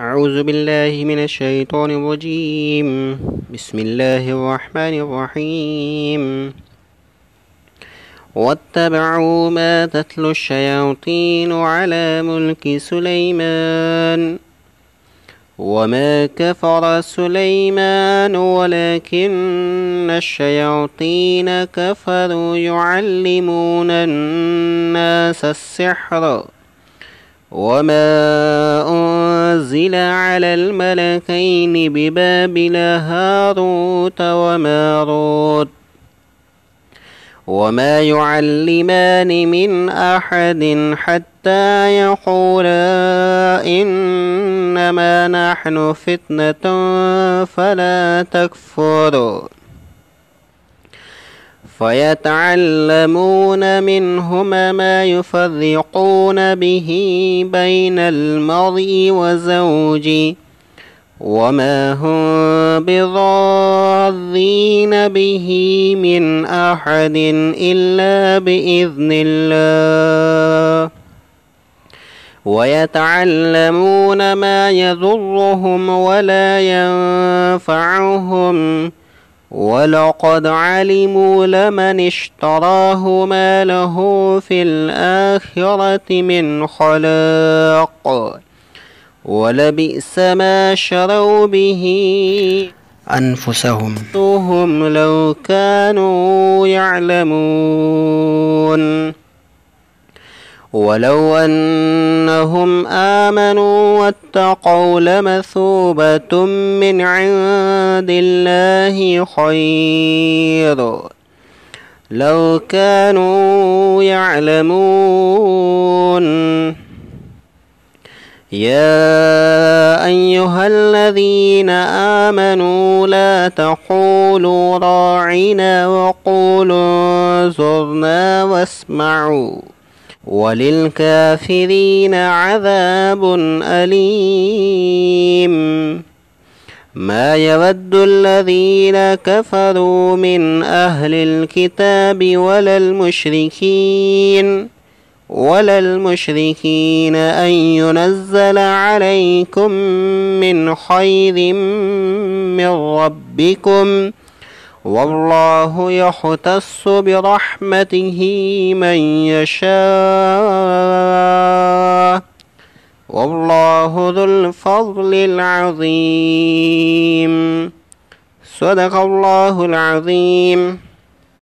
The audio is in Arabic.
أعوذ بالله من الشيطان الرجيم. بسم الله الرحمن الرحيم. واتبعوا ما تتلو الشياطين على ملك سليمان وما كفر سليمان ولكن الشياطين كفروا يعلمون الناس السحر وما أنزل على الملكين ببابل هاروت وماروت وما يعلمان من أحد حتى يقولا إنما نحن فتنة فلا تكفر فيتعلمون منهما ما يفرقون به بين المرء وزوجه وما هم بضارين به من أحد إلا بإذن الله ويتعلمون ما يضرهم ولا ينفعهم ولقد علموا لمن اشتراه ما له في الآخرة من خلاق ولبئس ما شروا به أنفسهم لو كانوا يعلمون ولو أنهم آمنوا واتقوا لمثوبة من عند الله خير لو كانوا يعلمون. يا أيها الذين آمنوا لا تقولوا راعنا وقولوا انظرنا واسمعوا وللكافرين عذاب أليم. ما يود الذين كفروا من أهل الكتاب ولا المشركين أن ينزل عليكم من خير من ربكم والله يختص برحمته من يشاء والله ذو الفضل العظيم. صدق الله العظيم.